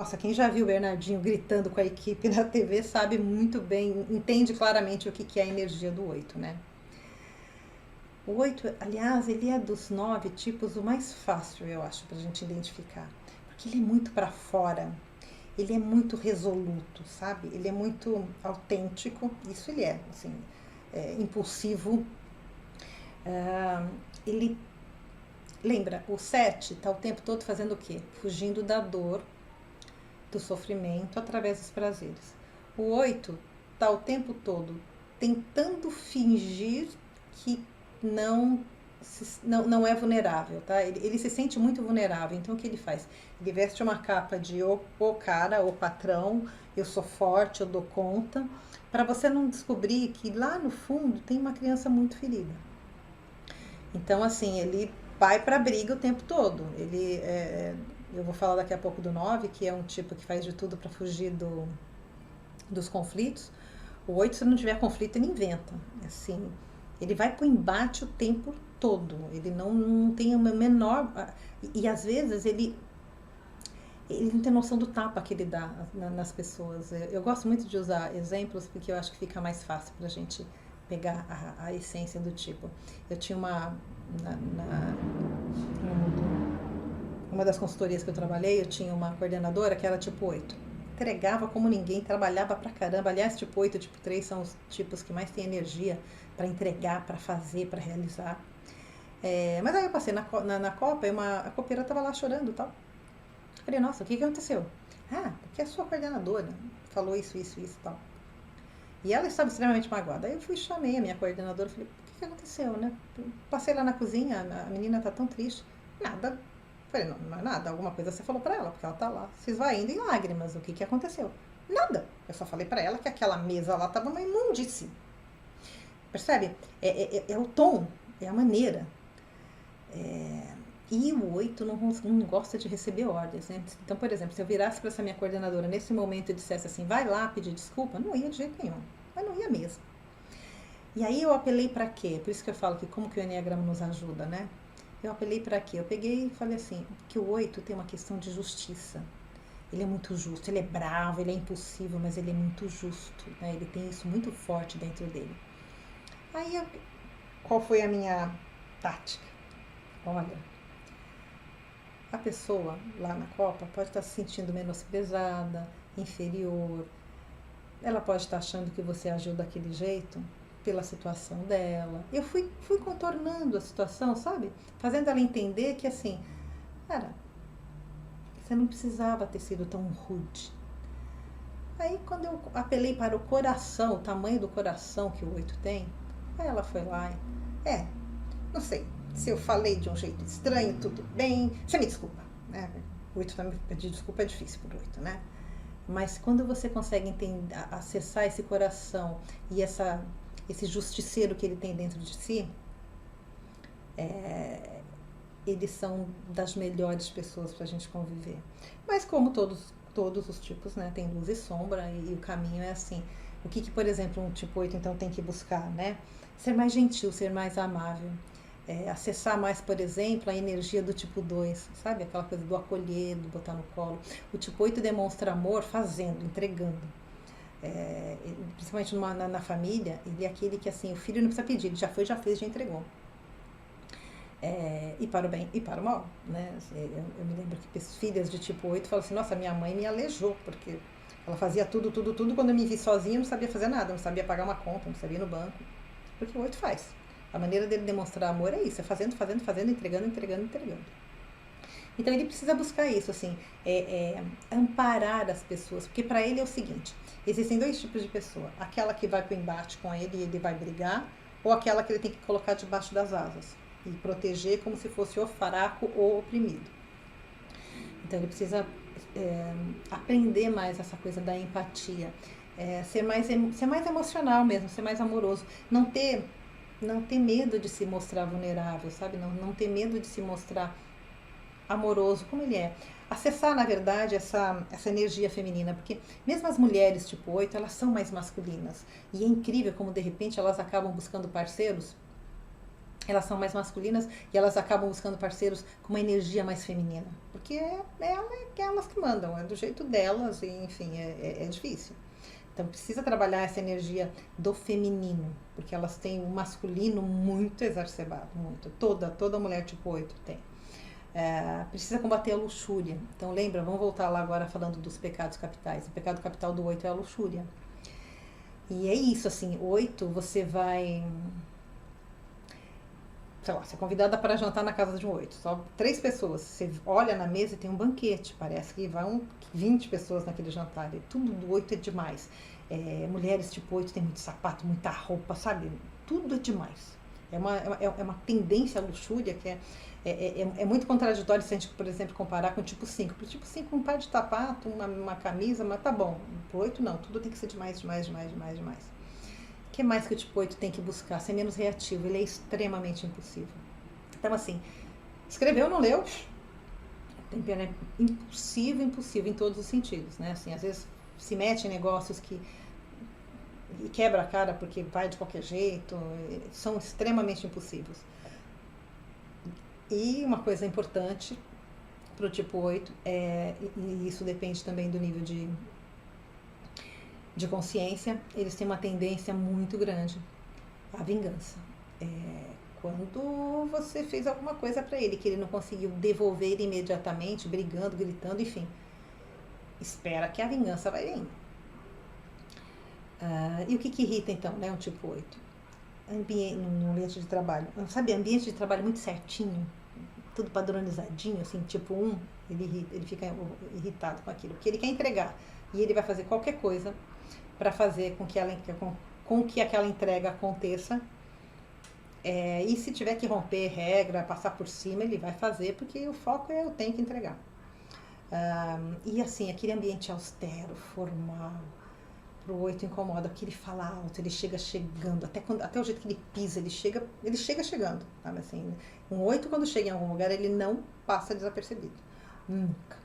Nossa, quem já viu o Bernardinho gritando com a equipe na TV sabe muito bem, entende claramente o que é a energia do 8, né? O 8, aliás, ele é dos 9 tipos o mais fácil, eu acho, pra gente identificar. Porque ele é muito pra fora, ele é muito resoluto, sabe? Ele é muito autêntico, isso ele é, assim, impulsivo. Ele, lembra, o 7 tá o tempo todo fazendo o quê? Fugindo da dor, do sofrimento através dos prazeres. O 8 está o tempo todo tentando fingir que não é vulnerável, tá? Ele se sente muito vulnerável, então o que ele faz? Ele veste uma capa de o cara, o patrão, eu sou forte, eu dou conta, para você não descobrir que lá no fundo tem uma criança muito ferida. Então, assim, ele vai pra briga o tempo todo. Eu vou falar daqui a pouco do 9, que é um tipo que faz de tudo para fugir dos conflitos. O 8, se não tiver conflito, ele inventa. Assim, ele vai pro embate o tempo todo. Ele não tem uma menor. E às vezes ele não tem noção do tapa que ele dá nas pessoas. Eu gosto muito de usar exemplos porque eu acho que fica mais fácil pra gente pegar a essência do tipo. Eu tinha uma das consultorias que eu trabalhei, eu tinha uma coordenadora que era tipo 8. Entregava como ninguém, trabalhava pra caramba. Aliás, tipo 8 e tipo 3 são os tipos que mais têm energia para entregar, para fazer, para realizar. Mas aí eu passei na Copa e a copeira tava lá chorando e tal. Falei, nossa, o que aconteceu? Ah, porque a sua coordenadora falou isso e tal. E ela estava extremamente magoada. Aí eu fui, chamei a minha coordenadora e falei, o que aconteceu, né? Passei lá na cozinha, a menina tá tão triste. Nada. Falei, não é nada, alguma coisa você falou pra ela, porque ela tá lá se esvaindo em lágrimas. O que aconteceu? Nada. Eu só falei pra ela que aquela mesa lá tava uma imundície. Percebe? É o tom, é a maneira. E o 8 não gosta de receber ordens, né? Então, por exemplo, se eu virasse para essa minha coordenadora nesse momento e dissesse assim, vai lá pedir desculpa, não ia de jeito nenhum. Mas não ia mesmo. E aí eu apelei para quê? Por isso que eu falo que como que o Enneagrama nos ajuda, né? Eu apelei para quê? Eu peguei e falei assim, que o 8 tem uma questão de justiça. Ele é muito justo, ele é bravo, ele é impulsivo, mas ele é muito justo, né? Ele tem isso muito forte dentro dele. Qual foi a minha tática? Olha, a pessoa lá na Copa pode estar se sentindo menosprezada, inferior. Ela pode estar achando que você agiu daquele jeito pela situação dela. Eu fui contornando a situação, sabe? Fazendo ela entender que assim, cara, você não precisava ter sido tão rude. Aí quando eu apelei para o coração, o tamanho do coração que o 8 tem, aí ela foi lá e, não sei, se eu falei de um jeito estranho, tudo bem, você me desculpa, né? O 8 também pedir desculpa é difícil pro 8, né? Mas quando você consegue entender, acessar esse coração e esse justiceiro que ele tem dentro de si, eles são das melhores pessoas para a gente conviver. Mas como todos os tipos, né, tem luz e sombra e o caminho é assim. O que, por exemplo, um tipo 8 então tem que buscar, né? Ser mais gentil, ser mais amável. Acessar mais, por exemplo, a energia do tipo 2, sabe? Aquela coisa do acolher, do botar no colo. O tipo 8 demonstra amor fazendo, entregando. Principalmente na família, ele é aquele que assim, o filho não precisa pedir, ele já foi, já fez, já entregou. E para o bem e para o mal, né? Eu me lembro que filhas de tipo 8 falam assim, nossa, minha mãe me aleijou, porque ela fazia tudo, quando eu me vi sozinha, não sabia fazer nada, não sabia pagar uma conta, não sabia ir no banco, porque o 8 faz. A maneira dele demonstrar amor é isso, é fazendo, entregando. Então ele precisa buscar isso, assim, amparar as pessoas, porque para ele é o seguinte, existem dois tipos de pessoa, aquela que vai pro embate com ele e ele vai brigar, ou aquela que ele tem que colocar debaixo das asas e proteger como se fosse o fraco ou oprimido. Então ele precisa aprender mais essa coisa da empatia, ser mais emocional mesmo, ser mais amoroso, não ter medo de se mostrar vulnerável, sabe? Não ter medo de se mostrar amoroso como ele é. Acessar, na verdade, essa energia feminina, porque mesmo as mulheres tipo 8, elas são mais masculinas. E é incrível como, de repente, elas acabam buscando parceiros elas são mais masculinas e elas acabam buscando parceiros com uma energia mais feminina. Porque é elas que mandam, é do jeito delas, e enfim, é difícil. Então precisa trabalhar essa energia do feminino, porque elas têm o masculino muito exacerbado, muito. Toda mulher tipo 8 tem. Precisa combater a luxúria. Então lembra, vamos voltar lá agora falando dos pecados capitais. O pecado capital do 8 é a luxúria. E é isso, assim, 8 você vai... sei lá, você é convidada para jantar na casa de um 8, só 3 pessoas. Você olha na mesa e tem um banquete, parece que vão 20 pessoas naquele jantar. E tudo do 8 é demais. Mulheres tipo 8 tem muito sapato, muita roupa, sabe? Tudo é demais. É uma tendência à luxúria que é muito contraditório se a gente, por exemplo, comparar com o tipo 5. Para o tipo 5, um par de sapato, uma camisa, mas tá bom. Para o 8, não. Tudo tem que ser demais, demais, demais, demais, demais. O que mais que o tipo 8 tem que buscar? Ser menos reativo. Ele é extremamente impulsivo. Então, assim, escreveu, não leu? É impulsivo em todos os sentidos, né? Assim, às vezes se mete em negócios e quebra a cara porque vai de qualquer jeito. São extremamente impulsivos. E uma coisa importante para o tipo 8, e isso depende também do nível de consciência, eles têm uma tendência muito grande à vingança. Quando você fez alguma coisa para ele que ele não conseguiu devolver imediatamente, brigando, gritando, enfim, espera que a vingança vai vir. E o que irrita então, né, um tipo 8? No ambiente de trabalho. Sabe, ambiente de trabalho muito certinho, tudo padronizadinho, assim, tipo 1, ele fica irritado com aquilo, porque ele quer entregar. E ele vai fazer qualquer coisa para fazer com que aquela entrega aconteça. E se tiver que romper regra, passar por cima, ele vai fazer, porque o foco é eu tenho que entregar. E assim, aquele ambiente austero, formal, pro 8 incomoda, porque ele fala alto, ele chega chegando, até o jeito que ele pisa, ele chega chegando, sabe assim? Um 8, quando chega em algum lugar, ele não passa desapercebido. Nunca.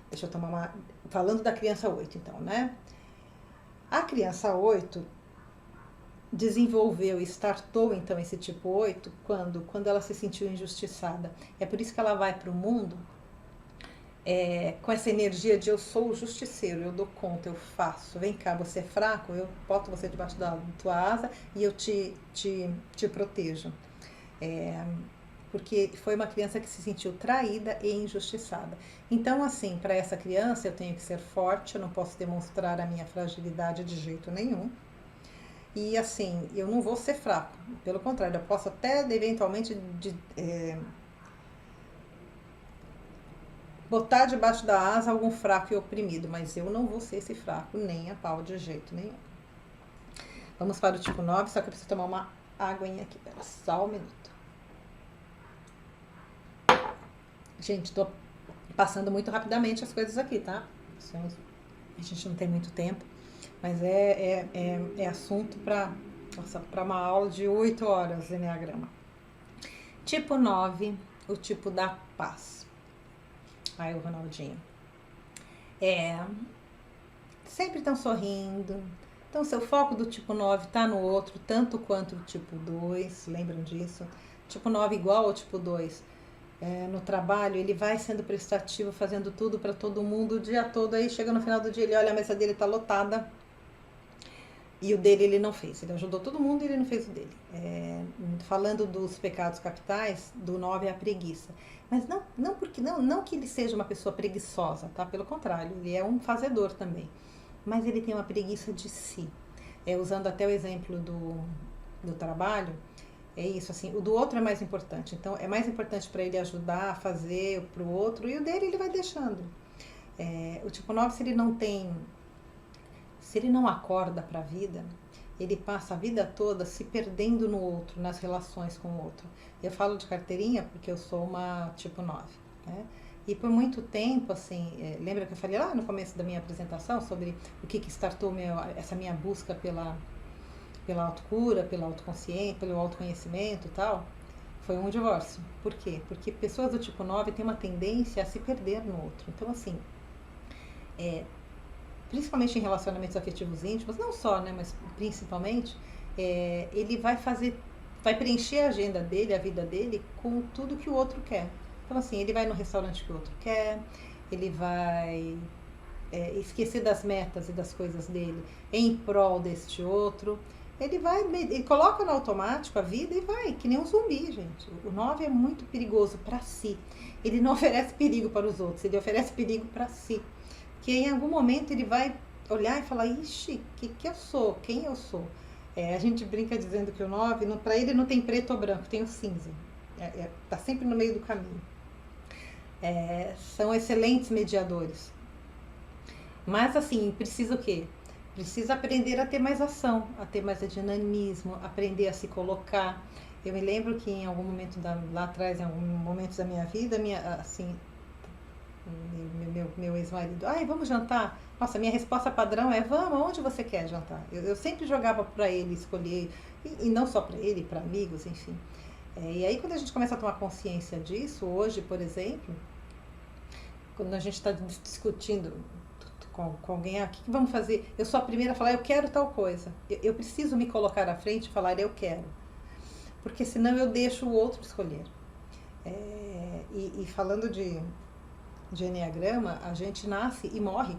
Deixa eu tomar falando da criança 8, então, né? A criança 8 desenvolveu e startou, então, esse tipo 8 quando ela se sentiu injustiçada. É por isso que ela vai para o mundo com essa energia de eu sou o justiceiro, eu dou conta, eu faço. Vem cá, você é fraco, eu boto você debaixo da tua asa e eu te protejo. Porque foi uma criança que se sentiu traída e injustiçada. Então, assim, para essa criança eu tenho que ser forte, eu não posso demonstrar a minha fragilidade de jeito nenhum. E assim, eu não vou ser fraco, pelo contrário, eu posso até eventualmente botar debaixo da asa algum fraco e oprimido, mas eu não vou ser esse fraco nem a pau de jeito nenhum. Vamos para o tipo 9, só que eu preciso tomar uma aguinha aqui, pera só um minuto. Gente, tô passando muito rapidamente as coisas aqui, tá? A gente não tem muito tempo, mas é assunto para uma aula de 8 horas, Enneagrama. Tipo 9, o tipo da paz. Aí o Ronaldinho. Sempre estão sorrindo. Então, seu foco do tipo 9 está no outro, tanto quanto o tipo 2, lembram disso? Tipo 9 igual ao tipo 2. No trabalho, ele vai sendo prestativo, fazendo tudo para todo mundo o dia todo. Aí chega no final do dia, ele olha, a mesa dele está lotada. E o dele ele não fez. Ele ajudou todo mundo e ele não fez o dele. Falando dos pecados capitais, do 9 é a preguiça. Mas não que ele seja uma pessoa preguiçosa, tá? Pelo contrário, ele é um fazedor também. Mas ele tem uma preguiça de si. Usando até o exemplo do trabalho, é isso, assim, o do outro é mais importante. Então, é mais importante para ele ajudar a fazer para o outro, e o dele ele vai deixando. O tipo 9, se ele não acorda para a vida, ele passa a vida toda se perdendo no outro, nas relações com o outro. Eu falo de carteirinha porque eu sou uma tipo 9, né? E por muito tempo, assim, lembra que eu falei lá no começo da minha apresentação sobre o que startou essa minha busca pela autocura, pela autoconsciência, pelo autoconhecimento e tal? Foi um divórcio. Por quê? Porque pessoas do tipo 9 têm uma tendência a se perder no outro. Então, assim, principalmente em relacionamentos afetivos íntimos, não só, né, mas principalmente, ele vai fazer vai preencher a agenda dele, a vida dele, com tudo que o outro quer. Então, assim, ele vai no restaurante que o outro quer, ele vai esquecer das metas e das coisas dele em prol deste outro. Ele coloca no automático a vida e vai, que nem um zumbi, gente. O 9 é muito perigoso para si. Ele não oferece perigo para os outros, ele oferece perigo para si. Que em algum momento ele vai olhar e falar, ixi, que eu sou? Quem eu sou? A gente brinca dizendo que o 9, para ele não tem preto ou branco, tem o cinza. Tá sempre no meio do caminho. São excelentes mediadores. Mas assim, precisa o quê? Precisa aprender a ter mais ação, a ter mais dinamismo, aprender a se colocar. Eu me lembro que em algum momento lá atrás, em algum momento da minha vida, meu ex-marido, vamos jantar? Nossa, minha resposta padrão é, vamos, onde você quer jantar? Eu sempre jogava para ele escolher, e não só para ele, para amigos, enfim. E aí quando a gente começa a tomar consciência disso, hoje, por exemplo, quando a gente está discutindo com alguém, o que vamos fazer? Eu sou a primeira a falar, eu quero tal coisa. Eu preciso me colocar à frente e falar, eu quero. Porque senão eu deixo o outro escolher. E falando de Enneagrama, a gente nasce e morre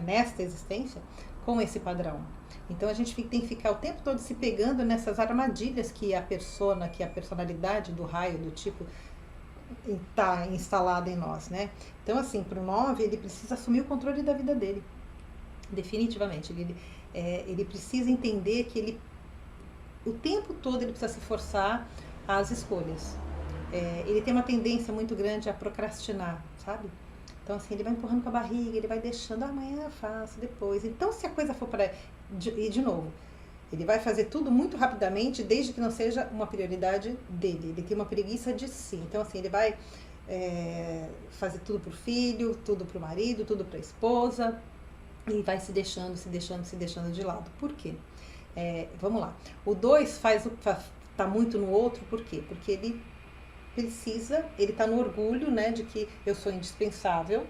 nesta existência com esse padrão. Então a gente tem que ficar o tempo todo se pegando nessas armadilhas que a persona, que a personalidade do raio, do tipo, está instalada em nós, né? Então, assim, para o 9, ele precisa assumir o controle da vida dele. Definitivamente. Ele precisa entender que o tempo todo ele precisa se forçar às escolhas. Ele tem uma tendência muito grande a procrastinar, sabe? Então, assim, ele vai empurrando com a barriga, ele vai deixando, amanhã eu faço, depois. Então, se a coisa for para... E, de novo, ele vai fazer tudo muito rapidamente, desde que não seja uma prioridade dele. Ele tem uma preguiça de si. Então, assim, ele vai fazer tudo pro filho, tudo pro marido, tudo pra esposa, e vai se deixando de lado. Por quê? Vamos lá. O 2 tá muito no outro, por quê? Porque ele tá no orgulho, né, de que eu sou indispensável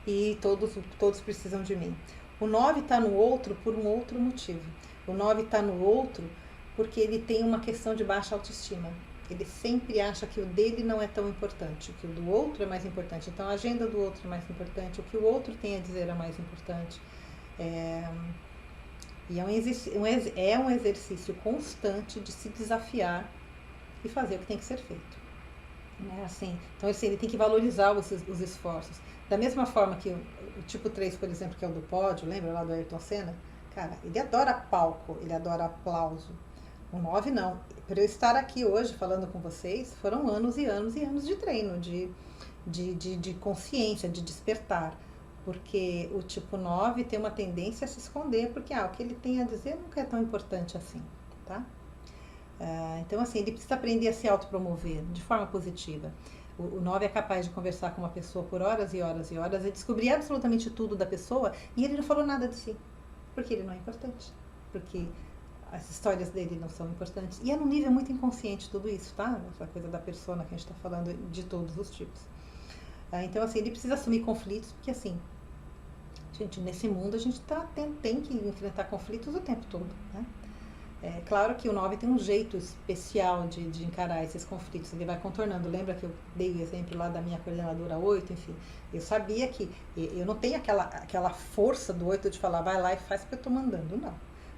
e todos precisam de mim. O 9 tá no outro por um outro motivo. O 9 está no outro porque ele tem uma questão de baixa autoestima. Ele sempre acha que o dele não é tão importante, que o do outro é mais importante. Então a agenda do outro é mais importante, o que o outro tem a dizer é mais importante. E é um exercício constante de se desafiar e fazer o que tem que ser feito. Né? Assim, então assim, ele tem que valorizar os esforços. Da mesma forma que o tipo 3, por exemplo, que é o do pódio, lembra lá do Ayrton Senna? Cara, ele adora palco, ele adora aplauso. O 9 não. Para eu estar aqui hoje falando com vocês, foram anos e anos e anos de treino, de consciência, de despertar. Porque o tipo 9 tem uma tendência a se esconder, porque o que ele tem a dizer nunca é tão importante assim, tá? Então, assim, ele precisa aprender a se autopromover de forma positiva. O 9 é capaz de conversar com uma pessoa por horas e horas e horas e descobrir absolutamente tudo da pessoa e ele não falou nada de si. Porque ele não é importante. Porque as histórias dele não são importantes. E é num nível muito inconsciente tudo isso, tá? Essa coisa da persona que a gente está falando de todos os tipos. Então, assim, ele precisa assumir conflitos, porque, assim, gente, nesse mundo a gente tem que enfrentar conflitos o tempo todo, né? É claro que o 9 tem um jeito especial de encarar esses conflitos, ele vai contornando. Lembra que eu dei o exemplo lá da minha coordenadora 8, enfim, eu sabia que eu não tenho aquela força do 8 de falar, vai lá e faz porque eu tô mandando, não.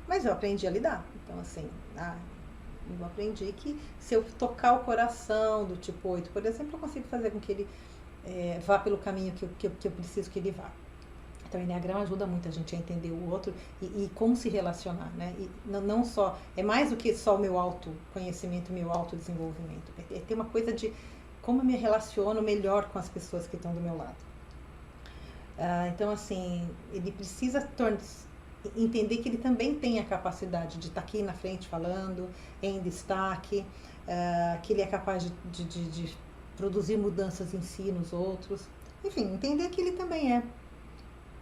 Mas eu aprendi a lidar. Então, assim, eu aprendi que se eu tocar o coração do tipo 8, por exemplo, eu consigo fazer com que ele vá pelo caminho que eu preciso que ele vá. Então, o Enneagrama ajuda muito a gente a entender o outro e como se relacionar, né? E não só, é mais do que só o meu autoconhecimento, o meu autodesenvolvimento. É ter uma coisa de como eu me relaciono melhor com as pessoas que estão do meu lado. Então, assim, ele precisa entender que ele também tem a capacidade de estar aqui na frente falando, em destaque, que ele é capaz de produzir mudanças em si, nos outros. Enfim, entender que ele também é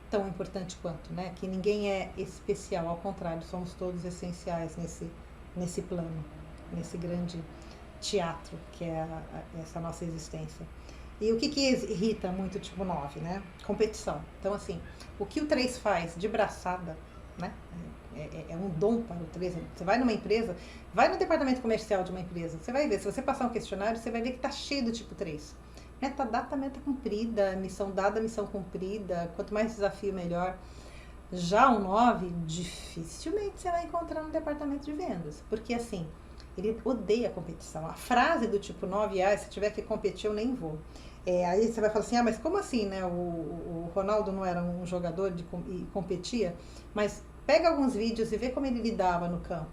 tão importante quanto, né? Que ninguém é especial, ao contrário, somos todos essenciais nesse plano, nesse grande teatro que é essa nossa existência. E o que irrita muito o tipo 9, né? Competição. Então, assim, o que o 3 faz de braçada, né? É um dom para o 3. Você vai numa empresa, vai no departamento comercial de uma empresa, você vai ver, se você passar um questionário, você vai ver que está cheio do tipo 3. Meta dada, meta cumprida, missão dada, missão cumprida, quanto mais desafio, melhor. Já o 9, dificilmente você vai encontrar no departamento de vendas, porque assim, ele odeia a competição. A frase do tipo 9, se tiver que competir, eu nem vou. Aí você vai falar assim, mas como assim, né? O Ronaldo não era um jogador e competia, mas pega alguns vídeos e vê como ele lidava no campo.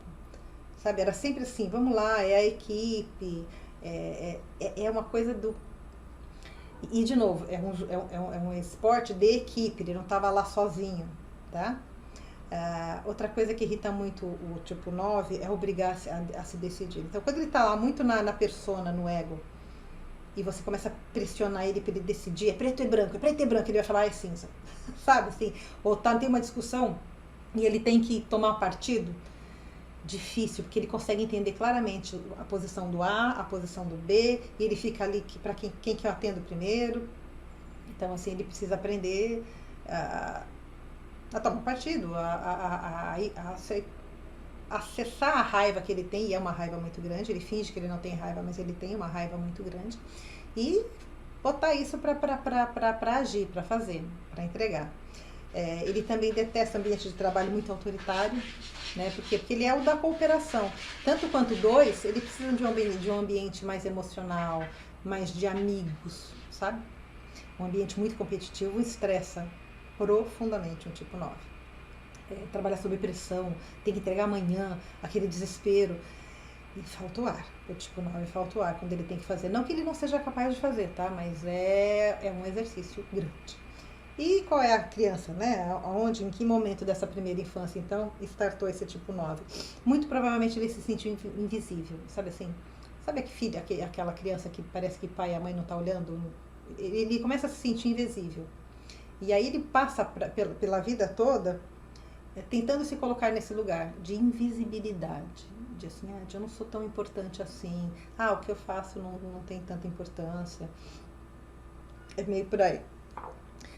Sabe, era sempre assim, vamos lá, é a equipe, é uma coisa do... E, de novo, é um esporte de equipe, ele não estava lá sozinho, tá? Outra coisa que irrita muito o tipo 9 é obrigar a se decidir. Então, quando ele está lá muito na persona, no ego, e você começa a pressionar ele para ele decidir, é preto e branco, ele vai falar, é cinza. Sabe, assim? Ou tem uma discussão e ele tem que tomar partido, difícil, porque ele consegue entender claramente a posição do A, a posição do B, e ele fica ali para quem que eu atendo primeiro. Então, assim, ele precisa aprender a tomar partido, a acessar a raiva que ele tem, e é uma raiva muito grande, ele finge que ele não tem raiva, mas ele tem uma raiva muito grande, e botar isso para agir, para fazer, para entregar. Ele também detesta ambiente de trabalho muito autoritário, né? Porque ele é o da cooperação. Tanto quanto 2, ele precisa de um ambiente mais emocional, mais de amigos, sabe? Um ambiente muito competitivo estressa profundamente um tipo 9. Trabalhar sob pressão, tem que entregar amanhã, aquele desespero. E falta o ar. O tipo 9 falta o ar quando ele tem que fazer. Não que ele não seja capaz de fazer, tá? Mas é um exercício grande. E qual é a criança, né? Onde, em que momento dessa primeira infância, então, startou esse tipo 9? Muito provavelmente ele se sentiu invisível, sabe assim? Sabe aquela criança que parece que pai e a mãe não estão olhando? Ele começa a se sentir invisível. E aí ele passa pela vida toda tentando se colocar nesse lugar de invisibilidade. De assim, eu não sou tão importante assim. O que eu faço não tem tanta importância. É meio por aí.